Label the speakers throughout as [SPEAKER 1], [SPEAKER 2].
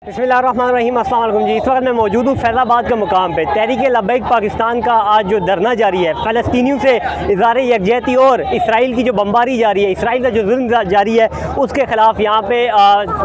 [SPEAKER 1] बिस्मिल्लाहिर्रहमानिर्रहीम, अस्सलाम वालेकुम जी। इस वक्त मैं मौजूद हूँ फैज़ाबाद के मुकाम पे। तहरीक लब्बैक पाकिस्तान का आज जो धरना जारी है, फ़लस्तीनियों से इज़हार यकजहती और इसराइल की जो बमबारी जारी है, इसराइल का जो जुल्म जारी है, उसके ख़िलाफ़ यहाँ पे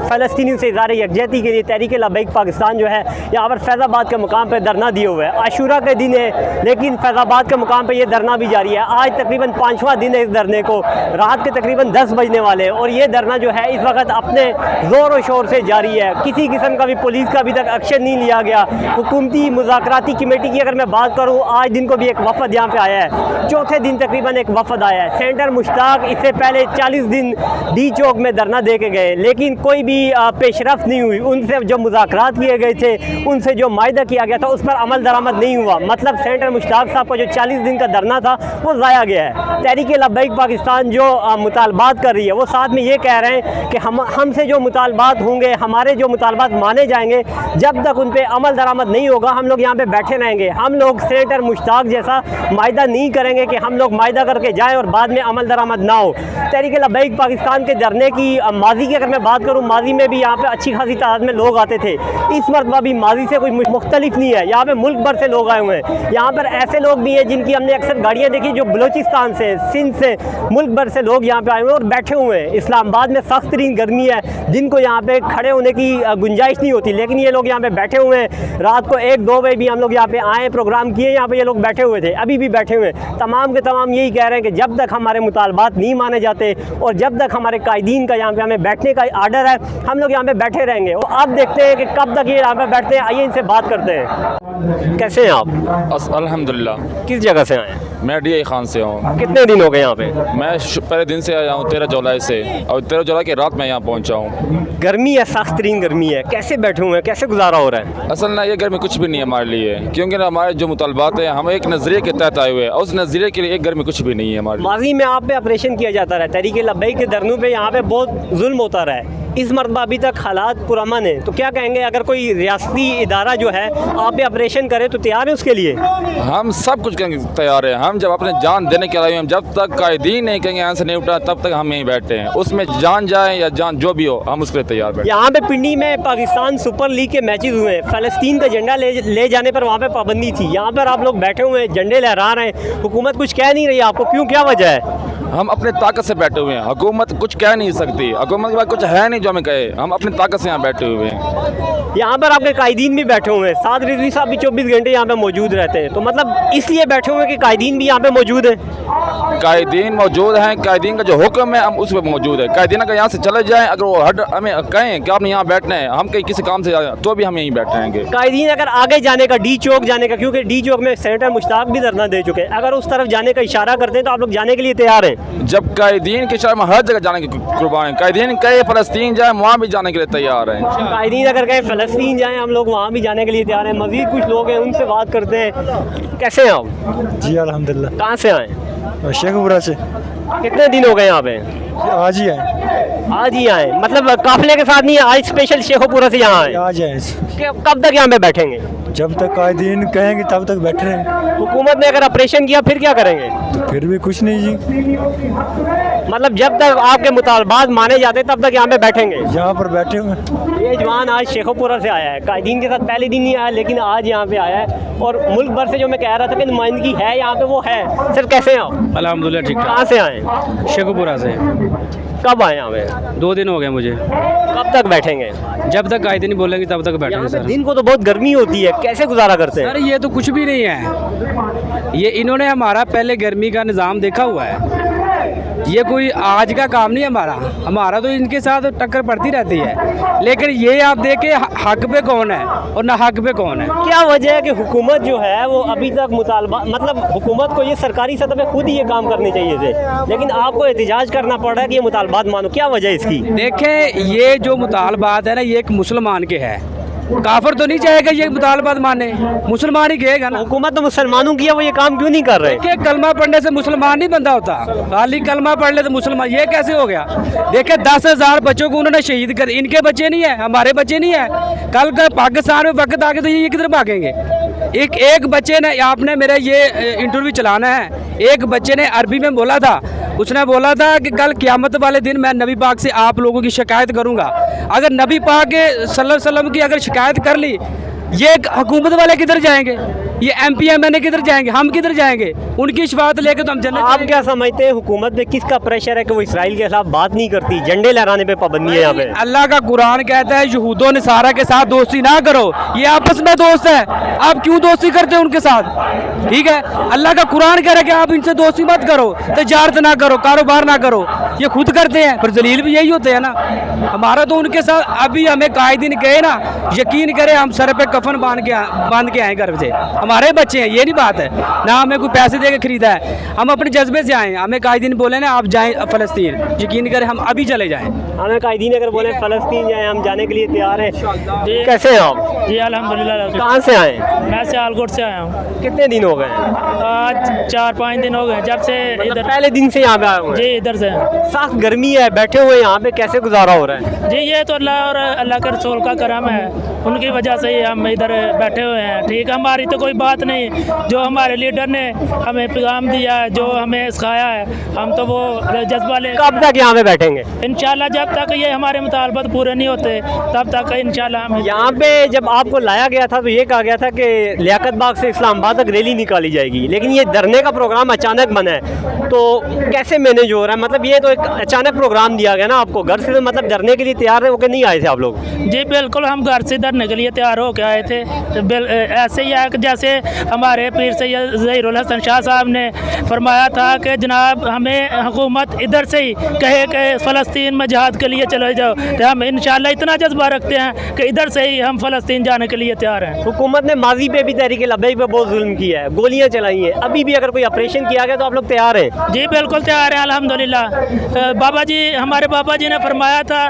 [SPEAKER 1] फ़लस्तीनियों से इज़हार यकजहती के लिए तहरीक लब्बैक पाकिस्तान जो है यहाँ पर फैज़ाबाद के मुकाम पर धरना दिए हुए है। आशूरा के दिन है, लेकिन फैज़ाबाद के मुकाम पर यह धरना भी जारी है। आज तकरीबन 5वां दिन है इस धरने को। रात के तकरीबन 10 बजने वाले हैं और ये धरना जो है इस वक्त अपने ज़ोर व शोर से जारी है। किसी किस्म का भी पुलिस का अभी तक एक्शन नहीं लिया गया। हुकूमती मुज़ाकराती कमेटी की अगर मैं बात करूँ, आज दिन को भी एक वफद यहाँ पे आया है। चौथे दिन तकरीबन एक वफद आया है। सेंटर मुश्ताक इससे पहले 40 दिन डी चौक में धरना दे के गए, लेकिन कोई भी पेशरफ नहीं हुई। उनसे जो मुज़ाकरात किए गए थे, उनसे जो मायदा किया गया था, उस पर अमल दरामद नहीं हुआ। मतलब सेंटर मुश्ताक साहब का जो 40 दिन का धरना था वो ज़ाया गया है। तहरीक लब्बैक पाकिस्तान जो मुतालबात कर रही है, वो साथ में ये कह रहे हैं कि हमसे जो मुतालबात होंगे, हमारे जो मुतालबात माने जाएंगे, जब तक उन पर अमल दरामद नहीं होगा हम लोग यहाँ पे बैठे रहेंगे। हम लोग सेनेटर मुश्ताक जैसा मायदा नहीं करेंगे कि हम लोग मायदा करके जाएं और बाद में अमल दरामद ना हो। तहरीक लब्बैक पाकिस्तान के धरने की माजी की अगर मैं बात करूँ, माजी में भी यहाँ पे अच्छी खासी तादाद में लोग आते थे। इस मरतबा भी माजी से कोई मुख्तलिफ नहीं है। यहाँ पे मुल्क भर से लोग आए हुए हैं। यहाँ पर ऐसे लोग भी हैं जिनकी हमने अक्सर गाड़ियाँ देखी, जो बलोचिस्तान से, सिंध से, मुल्क भर से लोग यहाँ पे आए हुए हैं और बैठे हुए हैं। इस्लामाबाद में सख्त तरीन गर्मी है, जिनको यहाँ पे खड़े होने की गुंजाइश नहीं होती, लेकिन ये लोग यहाँ पे बैठे हुए हैं। रात को 1-2 बजे भी हम लोग यहाँ पे आए, प्रोग्राम किए, यहाँ पे ये लोग बैठे हुए थे, अभी भी बैठे हुए हैं। तमाम के तमाम यही कह रहे हैं कि जब तक हमारे मुतालबात नहीं माने जाते और जब तक हमारे कायदीन का यहाँ पे हमें बैठने का आर्डर है, हम लोग यहाँ पे बैठे रहेंगे। और अब देखते हैं कि कब तक ये यहाँ पे बैठते हैं। आइए इनसे बात करते हैं। कैसे हैं आप?
[SPEAKER 2] अल्हम्दुलिल्लाह।
[SPEAKER 1] किस जगह से आए?
[SPEAKER 2] मैं DI खान से हूँ।
[SPEAKER 1] कितने दिन हो गए यहाँ पे?
[SPEAKER 2] मैं पहले दिन से आया हूँ, 13 जुलाई से, और 13 जुलाई की रात में यहाँ पहुँचा हूँ।
[SPEAKER 1] गर्मी है, सख्त तरीन गर्मी है, कैसे बैठे हुए हैं, कैसे गुजारा हो रहा है?
[SPEAKER 2] असल ना ये गर्मी कुछ भी नहीं है हमारे लिए, क्योंकि ना हमारे जो मुतालबात हैं, हम एक नज़रिए के तहत आए हुए हैं, और उस नज़रिए के लिए एक गर्मी कुछ भी नहीं है हमारे लिए।
[SPEAKER 1] माजी में आप पे ऑपरेशन किया जाता रहा है, तहरीक लब्बैक के धरनों पे यहाँ पे बहुत जुल्म होता रहा है। इस मरतबा अभी तक हालात पुरअमन है, तो क्या कहेंगे अगर कोई रियासती इदारा जो है आप पे ऑपरेशन करे तो तैयार है उसके लिए?
[SPEAKER 2] हम सब कुछ करने तैयार हैं। हम जब अपने जान देने के लिए, हम जब तक कायदीन नहीं कहेंगे यहाँ से नहीं उठा, तब तक हम यहीं बैठे हैं। उसमें जान जाए या जान जो भी हो, हम उसके लिए तैयार बैठे।
[SPEAKER 1] यहाँ पे पिंडी में पाकिस्तान सुपर लीग के मैचेस हुए हैं। फ़लस्तीन का झंडा ले जाने पर वहाँ पे पाबंदी थी। यहाँ पर आप लोग बैठे हुए हैं, झंडे लहरा रहे हैं, हुकूमत कुछ कह नहीं रही आपको, क्यों, क्या वजह है?
[SPEAKER 2] हम अपने ताकत से बैठे हुए हैं, हुकूमत कुछ कह नहीं सकती। हुकूमत के पास कुछ है नहीं जो हमें कहे, हम अपनी ताकत से यहाँ बैठे हुए हैं।
[SPEAKER 1] यहाँ पर आपके कायदीन भी बैठे हुए हैं, साद रिजवी साहब भी 24 घंटे यहाँ पे मौजूद रहते हैं। तो मतलब इसलिए बैठे हुए हैं कि कायदीन भी यहाँ पे मौजूद है?
[SPEAKER 2] कायदीन मौजूद हैं, कायदीन का जो हुक्म है हम उस पर मौजूद है। कायदीन अगर यहाँ से चले जाएँ, अगर वो हमें कहें कि आपने यहाँ बैठना है, हम कहीं किसी काम से जाए, तो भी हम यहीं बैठ रहेंगे।
[SPEAKER 1] कायदीन अगर आगे जाने का, डी चौक जाने का, क्योंकि डी चौक में सेनेटर मुश्ताक भी धरना दे चुके हैं, अगर उस तरफ जाने का इशारा करते हैं तो आप लोग जाने के लिए तैयार हैं?
[SPEAKER 2] जब कायदीन के इशारे में हर जगह जाने की कुर्बान है। कायदीन कहे फ़लस्तीन जाए, वहाँ भी जाने के लिए तैयार हैं।
[SPEAKER 1] कायदीन अगर कहे फ़लस्तीन जाएँ, हम लोग वहाँ भी जाने के लिए तैयार हैं। मज़ीद कुछ लोग हैं, उनसे बात करते हैं। कैसे हैं आप?
[SPEAKER 3] जी अल्हम्दुलिल्लाह।
[SPEAKER 1] कहाँ से आए?
[SPEAKER 3] शेखपुरा से।
[SPEAKER 1] कितने दिन हो गए यहाँ पे?
[SPEAKER 3] आज ही आए।
[SPEAKER 1] आज ही आए, मतलब काफिले के साथ नहीं है, आज स्पेशल शेखपुरा से यहाँ आए?
[SPEAKER 3] आज आए।
[SPEAKER 1] कब तक यहाँ पे बैठेंगे?
[SPEAKER 3] जब तक कायदीन कहेंगे तब तक बैठे रहेंगे।
[SPEAKER 1] हुकूमत ने अगर ऑपरेशन किया फिर क्या करेंगे?
[SPEAKER 3] तो फिर भी कुछ नहीं जी,
[SPEAKER 1] मतलब जब तक आपके मुतालबात माने जाते तब तक यहाँ पे बैठेंगे?
[SPEAKER 3] यहाँ पर बैठे हुए।
[SPEAKER 1] ये जवान आज शेखपुरा से आया है, कायदीन के साथ पहले दिन नहीं आया, लेकिन आज यहाँ पे आया है। और मुल्क भर से जो मैं कह रहा था कि नुमाइंदगी है यहाँ पे, वो है। सर कैसे हैं आप?
[SPEAKER 4] अल्हम्दुलिल्लाह ठीक ठाक।
[SPEAKER 1] कहाँ से आए?
[SPEAKER 4] शेखपुरा से।
[SPEAKER 1] कब आए यहाँ पे?
[SPEAKER 4] 2 दिन हो गए मुझे।
[SPEAKER 1] कब तक बैठेंगे?
[SPEAKER 4] जब तक कायदे नहीं बोलेंगे तब तक
[SPEAKER 1] यहाँ
[SPEAKER 4] बैठेंगे
[SPEAKER 1] पे
[SPEAKER 4] सर।
[SPEAKER 1] दिन को तो बहुत गर्मी होती है, कैसे गुजारा करते हैं?
[SPEAKER 4] सर ये तो कुछ भी नहीं है, ये इन्होंने हमारा पहले गर्मी का निज़ाम देखा हुआ है। ये कोई आज का काम नहीं हमारा तो इनके साथ टक्कर पड़ती रहती है। लेकिन ये आप देखें हक पे कौन है और ना हक पे कौन है।
[SPEAKER 1] क्या वजह है कि हुकूमत जो है वो अभी तक मुतालबा, मतलब हुकूमत को ये सरकारी सतह पे खुद ही ये काम करने चाहिए थे, लेकिन आपको एहतिजाज करना पड़ रहा है कि ये मुतालबात मानो, क्या वजह है इसकी?
[SPEAKER 4] देखें ये जो मुतालबात है ना, ये एक मुसलमान के है, काफिर तो नहीं चाहेगा ये मुतालबात माने, मुसलमान ही कहेगा ना।
[SPEAKER 1] हुकूमत तो मुसलमानों की है, वो ये काम क्यों नहीं कर रहे?
[SPEAKER 4] देखिए कलमा पढ़ने से मुसलमान नहीं बनता होता, खाली कलमा पढ़ ले तो मुसलमान, ये कैसे हो गया? देखिए 10,000 बच्चों को उन्होंने शहीद कर, इनके बच्चे नहीं है, हमारे बच्चे नहीं है। कल का पाकिस्तान में वक्त आगे तो ये किधर भागेंगे? एक बच्चे ने, आपने मेरा ये इंटरव्यू चलाना है, एक बच्चे ने अरबी में बोला था उसने बोला था कि कल क़यामत वाले दिन मैं नबी पाक से आप लोगों की शिकायत करूंगा। अगर नबी पाक सल्लल्लाहु अलैहि वसल्लम की अगर शिकायत कर ली, ये हुकूमत वाले किधर जाएंगे, ये MP MNA किधर जाएंगे, हम किधर जाएंगे? उनकी शफाअत लेके तो हम जन्नत
[SPEAKER 1] आप
[SPEAKER 4] जाएंगे।
[SPEAKER 1] क्या समझते हैं हुकूमत में किसका प्रेशर है कि वो इसराइल के खिलाफ बात नहीं करती, झंडे लहराने पे पाबंदी है यहाँ पे?
[SPEAKER 4] अल्लाह का कुरान कहता है यहूदो नसारा के साथ दोस्ती ना करो, ये आपस में दोस्त है, आप क्यों दोस्ती करते हो उनके साथ? ठीक है, अल्लाह का कुरान कह रहा है कि आप इनसे दोस्ती मत करो, तजारत ना करो, कारोबार ना करो, ये खुद करते हैं, पर जलील भी यही होते हैं ना। हमारा तो उनके साथ अभी हमें कायदीन गए ना, यकीन करें हम सर पे कफन बांध के आए घर से, हमारे बच्चे हैं, ये नहीं बात है ना हमें कोई पैसे दे के खरीदा है, हम अपने जज्बे से आए हैं। हमें कायदीन बोले ना आप जाएं फ़लस्तीन, यकीन करें हम अभी चले जाएं।
[SPEAKER 1] हमें कायदीन अगर बोले फ़लस्तीन जाए, हम जाने के लिए तैयार हैं। कैसे हैं आप?
[SPEAKER 5] जी अल्हम्दुलिल्लाह।
[SPEAKER 1] कहाँ से आए?
[SPEAKER 5] मैं सियालकोट से आया हूँ।
[SPEAKER 1] कितने दिन हो गए?
[SPEAKER 5] आज 4-5 दिन हो गए जब से
[SPEAKER 1] मतलब
[SPEAKER 5] इधर।
[SPEAKER 1] पहले दिन से यहाँ पे आए हुए हैं?
[SPEAKER 5] जी इधर से।
[SPEAKER 1] सख्त गर्मी है, बैठे हुए यहाँ पे कैसे गुजारा हो रहा है?
[SPEAKER 5] जी ये तो अल्लाह और अल्लाह के रसूल का करम है, उनकी वजह से ही हम इधर बैठे हुए हैं। ठीक, हमारी तो कोई बात नहीं, जो हमारे लीडर ने हमें पैगाम दिया है, जो हमें सिखाया है, हम तो वो जज्बा ले।
[SPEAKER 1] कब तक यहाँ पे बैठेंगे?
[SPEAKER 5] इंशाल्लाह जब तक ये हमारे मुतालबात पूरे नहीं होते तब तक इंशाल्लाह हम
[SPEAKER 1] यहाँ पे जब आपको लाया गया था तो ये कहा गया था कि लियाकत बाग से इस्लामाबाद तक रैली निकाली जाएगी, लेकिन ये धरने का प्रोग्राम अचानक बना है, तो कैसे मैनेज हो रहा है? मतलब ये तो एक अचानक प्रोग्राम दिया गया ना आपको, घर से तो मतलब धरने के लिए तैयार होकर नहीं आए थे आप लोग?
[SPEAKER 5] जी बिल्कुल, हम घर से धरने के लिए तैयार होकर आए थे। ऐसे ही है कि जैसे हमारे पीर सैयद ज़हीरुल हसन शाह साहब ने फरमाया था कि जनाब हमें हुकूमत इधर से ही कहे कि फ़लस्तीन में जहाद के लिए चले जाओ, तो हम इंशाल्लाह इतना जज्बा रखते हैं कि इधर से ही हम फ़लस्तीन जाने के लिए तैयार हैं।
[SPEAKER 1] हुकूमत ने माजी पे भी तहरीक लब्बैक पे बहुत जुल्म किया है, गोलियाँ चलाई हैं, अभी भी अगर कोई ऑपरेशन किया गया तो आप लोग तैयार हैं?
[SPEAKER 5] जी बिल्कुल तैयार हैं अल्हम्दुलिल्लाह। बाबा जी, हमारे बाबा जी ने फरमाया था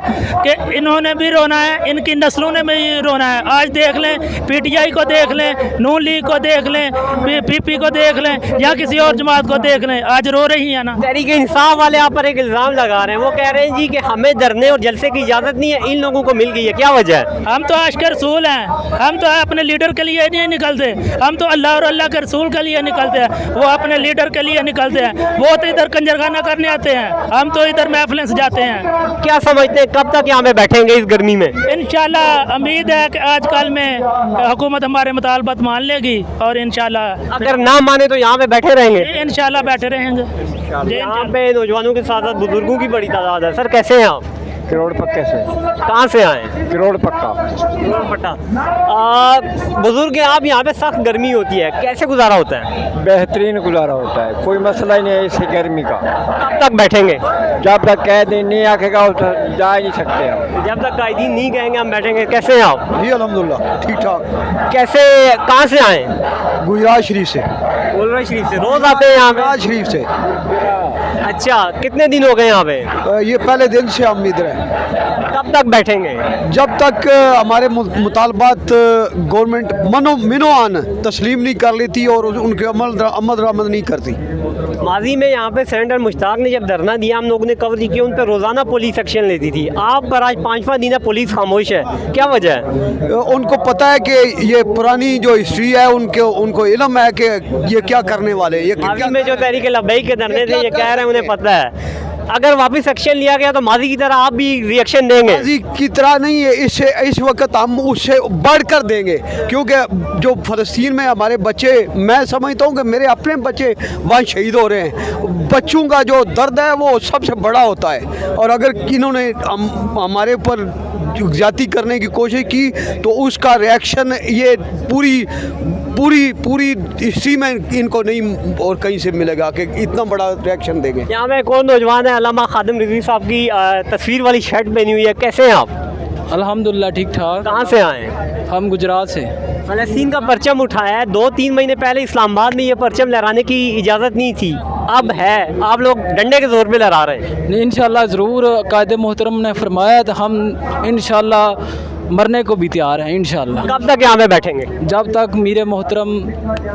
[SPEAKER 5] कि इन्होंने भी रोना है, इनकी नस्लों ने भी रोना है। आज देख लें, PTI को देख लें, नून लीग को देख लें, PP को देख लें, या किसी और जमात को देख लें, आज रो रही है ना।
[SPEAKER 1] तहरीक इंसाफ वाले आप पर एक इल्ज़ाम लगा रहे हैं, वो कह रहे हैं जी कि हमें धरने और जलसे की इजाज़त नहीं है, इन लोगों को मिल गई है, क्या वजह है?
[SPEAKER 5] हम तो आशिक रसूल हैं, हम तो अपने लीडर के लिए नहीं निकलते, हम तो अल्लाह और अल्लाह के रसूल के लिए निकलते हैं, वो अपने लीडर के लिए निकलते हैं। वो तो इधर कंजरखाना करने आते हैं, हम तो इधर महफिलें सजाते हैं।
[SPEAKER 1] क्या समझते हैं कब तक यहाँ पे बैठेंगे इस गर्मी में?
[SPEAKER 5] इंशाल्लाह उम्मीद है कि आज कल में हुकूमत हमारे मुतालबात मान लेगी और इंशाल्लाह
[SPEAKER 1] अगर ना माने तो यहाँ पे बैठे रहेंगे?
[SPEAKER 5] इंशाल्लाह बैठे रहेंगे। जी
[SPEAKER 1] यहाँ पे नौजवानों के साथ साथ बुजुर्गों की बड़ी तादाद है। सर कैसे हैं आप?
[SPEAKER 3] करोड़ पक्के से।
[SPEAKER 1] कहाँ से आए?
[SPEAKER 3] करोड़ पक्का।
[SPEAKER 1] पट्टा। बुजुर्ग हैं आप, यहाँ पे सख्त गर्मी होती है, कैसे गुजारा होता है?
[SPEAKER 3] बेहतरीन गुजारा होता है, कोई मसला ही नहीं है इससे गर्मी का।
[SPEAKER 1] कब तक बैठेंगे?
[SPEAKER 3] जब तक कह दिन नहीं आखेगा जा ही नहीं सकते हम।
[SPEAKER 1] जब तक कायदीन नहीं कहेंगे हम बैठेंगे। कैसे हैं आप?
[SPEAKER 3] जी अल्हम्दुलिल्लाह ठीक ठाक।
[SPEAKER 1] कैसे, कहाँ से आए?
[SPEAKER 3] गुजरात शरीफ से।
[SPEAKER 1] गुलरा शरीफ से। रोज आते हैं यहाँ पे?
[SPEAKER 3] गुजरात शरीफ से।
[SPEAKER 1] अच्छा, कितने दिन हो गए यहाँ पे?
[SPEAKER 3] ये पहले दिन से हम इधर हैं।
[SPEAKER 1] कब तक बैठेंगे?
[SPEAKER 3] जब तक हमारे मुतालबात गवर्नमेंट मिनोआन तस्लीम नहीं कर लेती और उनके अमल दरामद नहीं करती।
[SPEAKER 1] माजी में यहाँ पे सेनेटर मुश्ताक ने जब धरना दिया, हम लोगों ने कवर की, उन पर रोज़ाना पुलिस एक्शन लेती थी। आप पर आज 5वां दिन है, पुलिस खामोश है, क्या वजह है?
[SPEAKER 3] उनको पता है कि ये पुरानी जो हिस्ट्री है, उनको इल्म है कि ये क्या करने वाले हैं। ये
[SPEAKER 1] माजी में जो तहरीक लब्बैक के धरने थे, ये कह रहे हैं उन्हें पता है। अगर वापस एक्शन लिया गया तो माजी की तरह आप भी रिएक्शन देंगे?
[SPEAKER 3] माजी की तरह नहीं है, इससे इस वक्त हम उससे बढ़कर देंगे, क्योंकि जो फ़लस्तीन में हमारे बच्चे, मैं समझता हूँ कि मेरे अपने बच्चे वहाँ शहीद हो रहे हैं। बच्चों का जो दर्द है वो सबसे बड़ा होता है, और अगर इन्होंने हमारे ऊपर ज्यादती करने की कोशिश की तो उसका रिएक्शन ये पूरी हिस्ट्री में इनको नहीं और कहीं से मिलेगा कि इतना बड़ा रिएक्शन देंगे।
[SPEAKER 1] यहाँ पे कौन नौजवान है? अल्लामा खादिम रिजवी साहब की तस्वीर वाली शर्ट पहनी हुई है, कैसे हैं आप?
[SPEAKER 4] अल्हम्दुलिल्लाह ठीक ठाक।
[SPEAKER 1] कहाँ से आए?
[SPEAKER 4] हम गुजरात से।
[SPEAKER 1] फ़लस्तीन का परचम उठाया है, 2-3 महीने पहले इस्लामाबाद में ये परचम लहराने की इजाज़त नहीं थी, अब है, आप लोग डंडे के ज़ोर पे लहरा रहे हैं।
[SPEAKER 4] इंशाल्लाह ज़रूर कायदे मोहतरम ने फरमाया तो हम इंशाल्लाह मरने को भी तैयार हैं इंशाल्लाह।
[SPEAKER 1] कब तक यहाँ पे बैठेंगे?
[SPEAKER 4] जब तक मीर मोहतरम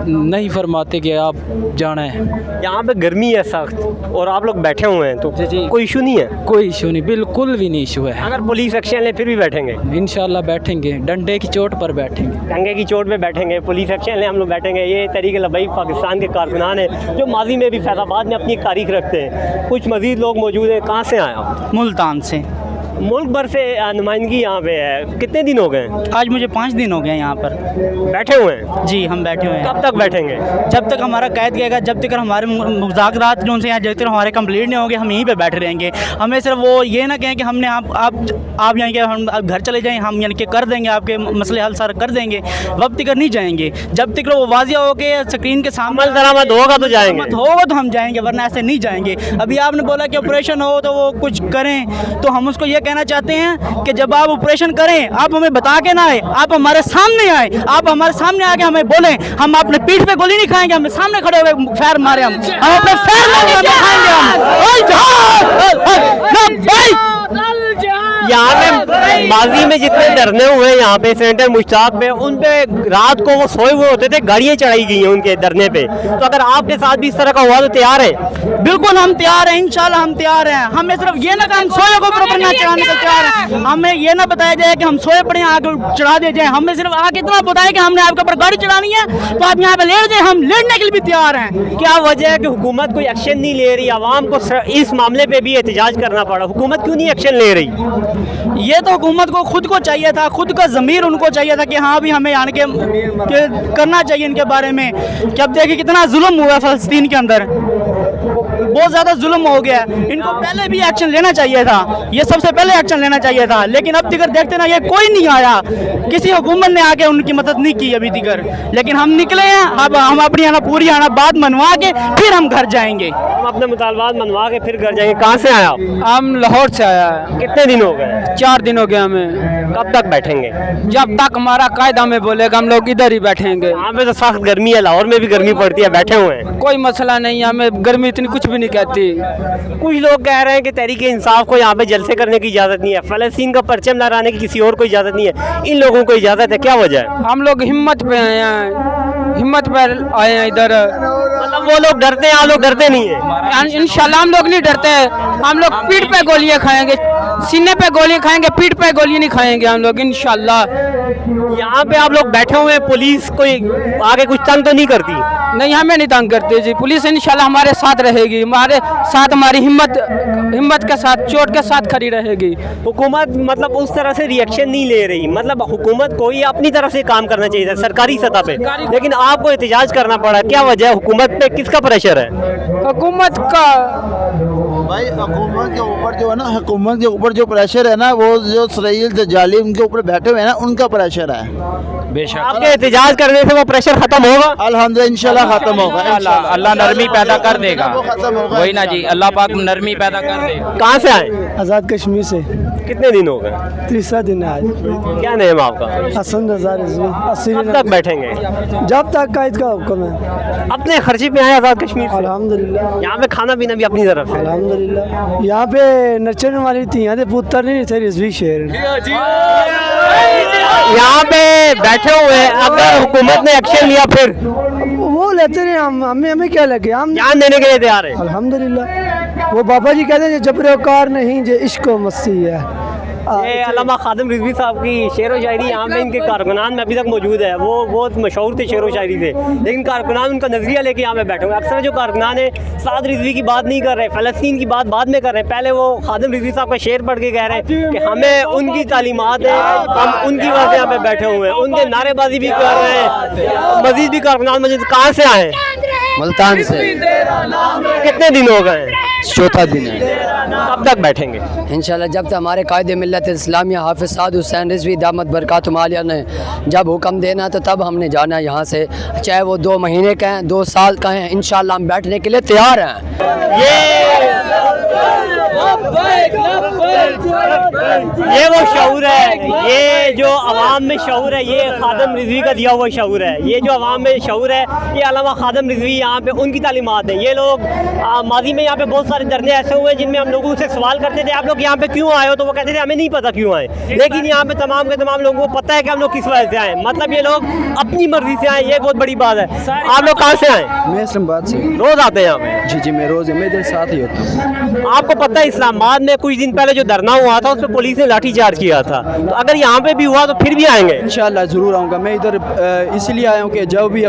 [SPEAKER 4] नहीं फरमाते कि आप जाना है।
[SPEAKER 1] यहाँ पे गर्मी है सख्त और आप लोग बैठे हुए हैं तो
[SPEAKER 4] जी।
[SPEAKER 1] कोई इशू नहीं है?
[SPEAKER 4] कोई इशू नहीं, बिल्कुल भी नहीं इशू है।
[SPEAKER 1] अगर पुलिस एक्शन ले फिर भी बैठेंगे?
[SPEAKER 4] इंशाल्लाह बैठेंगे, डंडे की चोट पर बैठेंगे।
[SPEAKER 1] टंगे की चोट पे बैठेंगे, पुलिस एक्शन ले हम लोग बैठेंगे। ये तहरीक लब्बैक पाकिस्तान के कारकुनान हैं जो माजी में भी फैज़ाबाद में अपनी तारीख रखते हैं। कुछ मज़ीद लोग मौजूद हैं। कहाँ से आए आप?
[SPEAKER 6] मुल्तान से।
[SPEAKER 1] मुल्क भर से नुमाइंदगी यहाँ पे है। कितने दिन हो गए?
[SPEAKER 6] आज मुझे 5 दिन हो गए यहाँ पर
[SPEAKER 1] बैठे हुए हैं?
[SPEAKER 6] जी, हम बैठे हुए हैं।
[SPEAKER 1] कब तक बैठेंगे?
[SPEAKER 6] जब तक हमारा कैद किएगा, जब तक हमारे मुज़ाकरात जो उनसे यहाँ जब तक हमारे कंप्लीट नहीं होंगे, हम यहीं पे बैठे रहेंगे। हमें सिर्फ वो ये ना कहें कि हमने आप यहाँ के हम घर चले जाएँ, हम यानी कि कर देंगे, आपके मसले हल सारा कर देंगे। वक्त तक नहीं जाएंगे जब तक वो वाजिया हो के स्क्रीन के सामने
[SPEAKER 1] दरामद होगा तो जाएंगे,
[SPEAKER 6] होगा तो हम जाएंगे, वरना ऐसे नहीं जाएंगे। अभी आपने बोला कि ऑपरेशन हो तो वो कुछ करें, तो हम उसको ये कहना चाहते हैं कि जब आप ऑपरेशन करें आप हमें बता के ना आए, आप हमारे सामने आए, आप हमारे सामने आके हमें बोलें। हम अपने पीठ पे गोली नहीं खाएंगे, हमें सामने खड़े होकर फैर मारे, हम अपने फैर खाएंगे हम।
[SPEAKER 1] यहाँ पे माजी में जितने धरने हुए हैं यहाँ पे सेंटर मुश्ताक पे, उन पे रात को वो सोए हुए होते थे, गाड़ियाँ चढ़ाई गई हैं उनके धरने पे। तो अगर आपके साथ भी इस तरह का हुआ तो तैयार है?
[SPEAKER 6] बिल्कुल हम तैयार हैं, इंशाल्लाह हम तैयार हैं। हमें सिर्फ ये ना कि हम सोए को ऊपर ना चढ़ाने को तैयार हैं, हमें ये ना बताया जाए कि हम सोए पड़े आगे चढ़ा दिया जाए। हमें सिर्फ आगे इतना बताया कि हमने आपके ऊपर गाड़ी चढ़ानी है तो आप यहाँ पे लेट जाए, हम लेटने के लिए भी तैयार हैं।
[SPEAKER 1] क्या वजह है कि हुकूमत कोई एक्शन नहीं ले रही? आवाम को इस मामले पे भी एहतजाज करना पड़ा, हुकूमत क्यों नहीं एक्शन ले रही?
[SPEAKER 6] ये तो हुकूमत को खुद को चाहिए था, खुद का ज़मीर उनको चाहिए था कि हाँ भी हमें यानी कि करना चाहिए इनके बारे में। कि अब देखिए कितना जुल्म हुआ फ़लस्तीन के अंदर, बहुत ज़्यादा जुल्म हो गया। इनको पहले भी एक्शन लेना चाहिए था, ये सबसे पहले एक्शन लेना चाहिए था, लेकिन अब तक देखते ना ये कोई नहीं आया, किसी हुकूमत ने आके उनकी मदद नहीं की अभी तक। लेकिन हम निकले हैं, अब हम अपनी पूरी बात मनवा के फिर हम घर जाएंगे।
[SPEAKER 1] हम अपने मुतालबात मनवा के फिर घर जाएंगे। कहाँ से आए आप?
[SPEAKER 4] हम लाहौर से आया है।
[SPEAKER 1] कितने दिन हो गए?
[SPEAKER 4] 4 दिन हो गए हमें।
[SPEAKER 1] कब तक बैठेंगे?
[SPEAKER 4] जब तक हमारा कायदा में बोलेगा हम लोग इधर ही बैठेंगे।
[SPEAKER 1] यहाँ पे तो सख्त गर्मी है, लाहौर में भी गर्मी पड़ती है, बैठे हुए हैं।
[SPEAKER 4] कोई मसला नहीं है, हमें गर्मी इतनी कुछ भी नहीं कहती।
[SPEAKER 1] कुछ लोग कह रहे हैं कि तहरीक इंसाफ को यहाँ पे जलसे करने की इजाज़त नहीं है, फ़लस्तीन का परचम लहराने की किसी और को इजाज़त नहीं है, इन लोगों को इजाज़त है। क्या वजह है?
[SPEAKER 4] हम लोग हिम्मत पे आए हैं, हिम्मत पर आए हैं इधर।
[SPEAKER 1] मतलब वो लोग डरते हैं, आप लोग डरते नहीं है?
[SPEAKER 4] इंशाल्लाह हम लोग नहीं डरते हैं। हम लोग पीठ पे गोलियां खाएंगे, सीने पे गोलियां खाएंगे, पीठ पे गोली नहीं खाएंगे हम लोग इंशाल्लाह।
[SPEAKER 1] यहाँ पे आप लोग बैठे हुए हैं, पुलिस कोई आगे कुछ तंग तो नहीं करती?
[SPEAKER 4] नहीं, हमें नहीं तंग करती जी, पुलिस इंशाल्लाह हमारे साथ रहेगी, हमारे साथ हमारी हिम्मत के साथ, चोट के साथ खड़ी रहेगी।
[SPEAKER 1] हुकूमत मतलब उस तरह से रिएक्शन नहीं ले रही, मतलब हुकूमत को ही अपनी तरफ से काम करना चाहिए था सरकारी सतह पे, लेकिन आपको एहतजाज करना पड़ा। क्या वजह है? हुकूमत पे किसका प्रेशर है?
[SPEAKER 4] हुकूमत का
[SPEAKER 7] भाई, हुकूमत के ऊपर जो है ना, हुकूमत के ऊपर जो प्रेशर है ना, वो जो इसराइल दज्जाली उनके ऊपर बैठे हुए हैं ना, उनका प्रेशर है।
[SPEAKER 4] बेशक
[SPEAKER 1] आपके एहतजाज करने से वो प्रेशर खत्म होगा?
[SPEAKER 7] अल्हम्दुलिल्लाह इंशाल्लाह खत्म होगा।
[SPEAKER 4] अल्लाह नरमी पैदा कर देगा,
[SPEAKER 7] वो खत्म होगा।
[SPEAKER 4] वही ना जी, अल्लाह पाक नरमी पैदा कर देगा।
[SPEAKER 1] कहाँ से आए?
[SPEAKER 8] आज़ाद कश्मीर से।
[SPEAKER 1] कितने दिन हो गए?
[SPEAKER 8] 3रा दिन है आज।
[SPEAKER 1] क्या नाम आपका?
[SPEAKER 8] हसन रज़ा रिजवी।
[SPEAKER 1] कब तक बैठेंगे?
[SPEAKER 8] जब तक कायद का हुक्म है।
[SPEAKER 1] अपने खर्चे पे आए आज़ाद कश्मीर से?
[SPEAKER 8] अल्हम्दुलिल्लाह।
[SPEAKER 1] यहाँ पे खाना पीना भी अपनी तरफ से?
[SPEAKER 8] अल्हम्दुलिल्लाह। यहाँ पे नचने वाली थी, यहाँ पुत्र नहीं थे, रिजवी शेर।
[SPEAKER 1] यहाँ पे बैठे हुए हैं, अगर हुकूमत ने एक्शन लिया फिर
[SPEAKER 8] वो लेते रहे, हमें क्या लगे, हम
[SPEAKER 1] जान देने के लिए तैयार है।
[SPEAKER 8] अल्हम्दुलिल्लाह। वो बाबा जी कहते हैं जबरकार नहीं जे इश्क मसीह है।
[SPEAKER 1] ये अल्लामा खादिम रिजवी साहब की शेर व शायरी यहाँ पे इनके कारकुनान में अभी तक मौजूद है। वो बहुत मशहूर थे शेर व शायरी से, लेकिन कारकुनान उनका नज़रिया लेके यहाँ पे बैठे हुए। अक्सर जो कारकुनान है साद रिजवी की बात नहीं कर रहे, फ़लस्तीन की बात बाद में कर रहे हैं। पहले वो खादिम रिजवी साहब का शेर पढ़ के कह रहे हैं कि हमें उनकी तालीमात है, हम उनकी वजह से यहाँ पे बैठे हुए हैं। उनके नारेबाजी भी कर रहे हैं। मजीद भी कारकुनान मजीद कहाँ से आए?
[SPEAKER 3] मुल्तान से।
[SPEAKER 1] कितने दिन हो गए?
[SPEAKER 3] 4था दिन है।
[SPEAKER 1] कब तक बैठेंगे?
[SPEAKER 9] इंशाल्लाह जब तक हमारे कायदे मिल्लत इस्लामिया हाफिज़ साद हुसैन रिजवी दामत बरकातुहू आलिया ने जब हुक्म देना तो तब हमने जाना है यहाँ से, चाहे वो 2 महीने का है, 2 साल का है, इंशाल्लाह हम बैठने के लिए तैयार हैं।
[SPEAKER 1] یہ وہ شعور ہے, یہ جو عوام میں شعور ہے, یہ خادم رضوی کا دیا ہوا شعور ہے. یہ جو عوام میں شعور ہے, یہ علامہ خادم رضوی یہاں پہ ان کی تعلیمات ہیں. یہ لوگ ماضی میں یہاں پہ بہت سارے دھرنے ایسے ہوئے جن میں ہم لوگوں سے سوال کرتے تھے آپ لوگ یہاں پہ کیوں آئے ہو, تو وہ کہتے تھے ہمیں نہیں پتا کیوں آئے, لیکن یہاں پہ تمام کے تمام لوگوں کو پتہ ہے کہ ہم لوگ کس وجہ سے آئے. مطلب یہ لوگ اپنی مرضی سے آئے, یہ بہت بڑی بات ہے. آپ لوگ کہاں سے آئے؟
[SPEAKER 8] میں اسلام آباد سے.
[SPEAKER 1] روز آتے ہیں یہاں پہ؟
[SPEAKER 8] جی جی میں روز میں ادھر ساتھ ہی ہوتا ہوں.
[SPEAKER 1] آپ کو پتہ ہے اسلام آباد میں کچھ دن پہلے جو دھرنا ہوا تھا اس پہ پولیس نے لاٹھی چارج کیا تھا, تو اگر یہاں پہ بھی ہوا تو پھر بھی آئیں گے؟
[SPEAKER 8] انشاءاللہ ضرور آؤں گا. میں ادھر اسی لیے آیا ہوں کہ جب بھی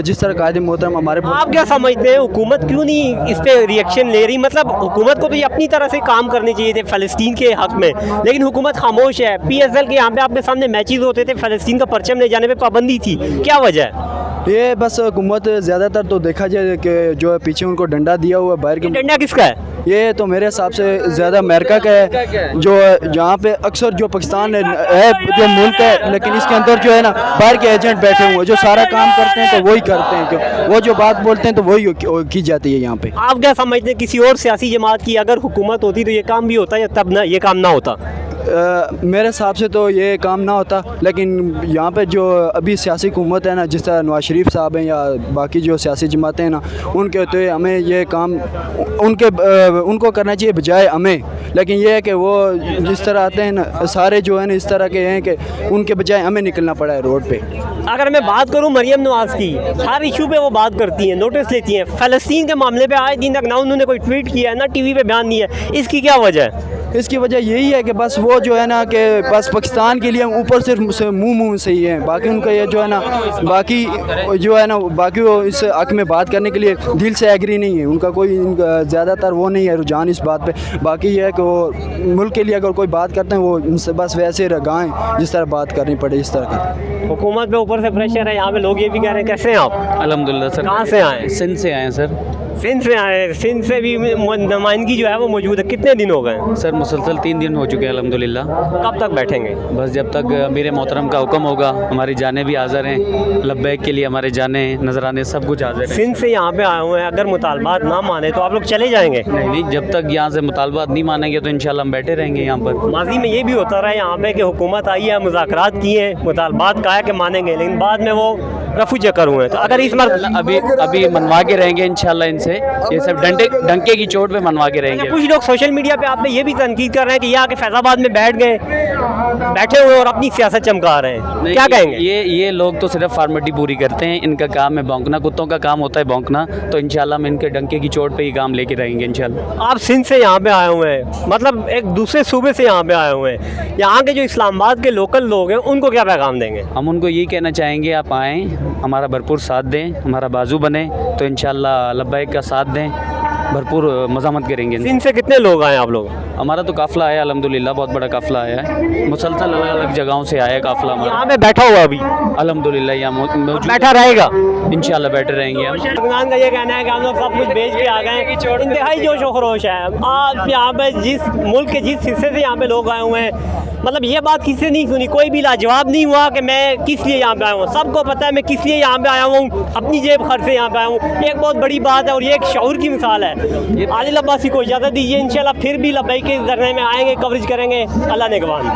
[SPEAKER 8] جس طرح قائد محترم ہمارے.
[SPEAKER 1] آپ کیا سمجھتے ہیں حکومت کیوں نہیں اس پہ ریئیکشن لے رہی؟ مطلب حکومت کو تو یہ اپنی طرح سے کام کرنے چاہیے تھے فلسطین کے حق میں, لیکن حکومت خاموش ہے. پی ایس ایل کے یہاں پہ آپ کے سامنے میچز ہوتے تھے, فلسطین کا پرچم لے جانے پہ پابندی تھی, کیا وجہ ہے؟
[SPEAKER 8] یہ بس حکومت زیادہ تر تو دیکھا جائے کہ جو ہے پیچھے ان کو ڈنڈا دیا ہوا ہے باہر کے.
[SPEAKER 1] ڈنڈا کس کا ہے؟
[SPEAKER 8] یہ تو میرے حساب سے زیادہ امریکہ کا ہے, جو جہاں پہ اکثر جو پاکستان ہے جو ملک ہے, لیکن اس کے اندر جو ہے نا باہر کے ایجنٹ بیٹھے ہوئے جو سارا کام کرتے ہیں تو وہی کرتے ہیں, کہ وہ جو بات بولتے ہیں تو وہی کی جاتی ہے یہاں پہ.
[SPEAKER 1] آپ کیا سمجھتے ہیں کسی اور سیاسی جماعت کی اگر حکومت ہوتی تو یہ کام بھی ہوتا یا تب نہ یہ کام نہ ہوتا؟
[SPEAKER 8] میرے حساب سے تو یہ کام نہ ہوتا, لیکن یہاں پہ جو ابھی سیاسی حکومت ہے نا, جس طرح نواز شریف صاحب ہیں یا باقی جو سیاسی جماعتیں ہیں نا, ان کے ہوتے ہمیں یہ کام ان کو کرنا چاہیے بجائے ہمیں. لیکن یہ ہے کہ وہ جس طرح آتے ہیں نا سارے جو ہیں نا اس طرح کے ہیں کہ ان کے بجائے ہمیں نکلنا پڑا ہے روڈ پہ.
[SPEAKER 1] اگر میں بات کروں مریم نواز کی, ہر ایشو پہ وہ بات کرتی ہیں, نوٹس لیتی ہیں. فلسطین کے معاملے پہ آج دن تک نہ انہوں نے کوئی ٹویٹ کیا ہے نہ ٹی وی پہ بیان دیا ہے, اس کی کیا وجہ ہے؟
[SPEAKER 8] اس کی وجہ یہی ہے کہ بس وہ جو ہے نا کہ بس پاکستان کے لیے اوپر صرف منہ سے ہی ہیں, باقی ان کا یہ جو ہے نا باقی وہ اس حق میں بات کرنے کے لیے دل سے ایگری نہیں ہے. ان کا کوئی زیادہ تر وہ نہیں ہے رجحان اس بات پہ. باقی یہ ہے کہ وہ ملک کے لیے اگر کوئی بات کرتے ہیں وہ ان سے بس ویسے رگائیں جس طرح بات کرنی پڑے اس طرح کا.
[SPEAKER 1] حکومت پہ اوپر سے پریشر ہے, یہاں پہ لوگ یہ بھی کہہ رہے ہیں. کیسے ہیں آپ؟
[SPEAKER 4] الحمدللہ سر.
[SPEAKER 1] کہاں سے آئے ہیں؟
[SPEAKER 4] سندھ سے آئے ہیں سر.
[SPEAKER 1] سندھ سے آئے ہیں. سندھ سے بھی نمائندگی جو ہے وہ موجود ہے. کتنے دن ہو گئے ہیں؟
[SPEAKER 4] سر مسلسل 3 دن ہو چکے ہیں الحمدللہ.
[SPEAKER 1] کب تک بیٹھیں گے؟
[SPEAKER 4] بس جب تک امیر محترم کا حکم ہوگا. ہماری جانیں بھی حاضر ہیں, لبیک کے لیے ہمارے جانیں نذرانے سب کچھ حاضر ہیں.
[SPEAKER 1] سندھ سے یہاں پہ آئے ہوئے ہیں, اگر مطالبات نہ مانے تو آپ لوگ چلے جائیں گے؟
[SPEAKER 4] نہیں, جب تک یہاں سے مطالبات نہیں مانیں گے تو انشاءاللہ ہم بیٹھے رہیں گے یہاں پر.
[SPEAKER 1] ماضی میں یہ بھی ہوتا رہا ہے یہاں پہ کہ حکومت آئی ہے, مذاکرات کیے ہیں, مطالبات کہا ہے کہ مانیں گے, لیکن بعد میں وہ رفو چکر ہوئے. تو اگر اس مرتبہ
[SPEAKER 4] ابھی منوا کے رہیں گے انشاءاللہ ان سے, یہ سب ڈنکے کی چوٹ پہ منوا کے رہیں گے.
[SPEAKER 1] کچھ لوگ سوشل میڈیا پہ آپ پہ یہ بھی تنقید کر رہے ہیں کہ یہ آ کے فیض آباد میں بیٹھے ہوئے اور اپنی سیاست چمکا رہے ہیں, کیا کہیں گے؟
[SPEAKER 4] یہ لوگ تو صرف فارمیلٹی پوری کرتے ہیں. ان کا کام ہے بھونکنا, کتوں کا کام ہوتا ہے بھونکنا. تو انشاءاللہ ہم ان کے ڈنکے کی چوٹ پہ ہی کام لے کے رہیں گے انشاءاللہ.
[SPEAKER 1] آپ سندھ سے یہاں پہ آئے ہوئے ہیں, مطلب ایک دوسرے صوبے سے یہاں پہ آئے ہوئے ہیں, یہاں کے جو اسلام آباد کے لوکل لوگ ہیں ان کو کیا پیغام دیں گے؟
[SPEAKER 4] ہم ان کو یہی کہنا چاہیں گے آپ آئیں, ہمارا بھرپور ساتھ دیں, ہمارا بازو بنیں, تو انشاءاللہ لبیک کا ساتھ دیں, بھرپور مزاحمت کریں گے.
[SPEAKER 1] سندھ سے کتنے لوگ آئے آپ لوگ؟
[SPEAKER 4] ہمارا تو قافلہ آیا الحمدللہ, بہت بڑا قافلہ آیا ہے, مسلسل الگ الگ جگہوں سے آیا قافلہ ہمارا.
[SPEAKER 1] یہاں پہ بیٹھا ہوا ابھی
[SPEAKER 4] الحمدللہ یہاں موجود
[SPEAKER 1] بیٹھا رہے گا
[SPEAKER 4] انشاءاللہ, بیٹھے رہیں گے ہم.
[SPEAKER 1] حکمران کا یہ کہنا ہے کہ ہم لوگ سب کچھ بیچ کے آ گئے ہیں, انتہائی جوش و خروش ہے. آپ یہاں پہ جس ملک کے جس حصے سے یہاں پہ لوگ آئے ہوئے ہیں, مطلب یہ بات کسی سے نہیں سنی, کوئی بھی لاجواب نہیں ہوا کہ میں کس لیے یہاں پہ آیا ہوں. سب کو پتہ ہے میں کس لیے یہاں پہ آیا ہوں, اپنی جیب خرچ سے یہاں پہ آیا ہوں. یہ ایک بہت بڑی بات ہے اور یہ ایک شعور کی مثال ہے. عادل عباسی کو اجازت دیجیے, انشاءاللہ پھر بھی لبیک کے دھرنے میں آئیں گے, کوریج کریں گے. اللہ نگہبان.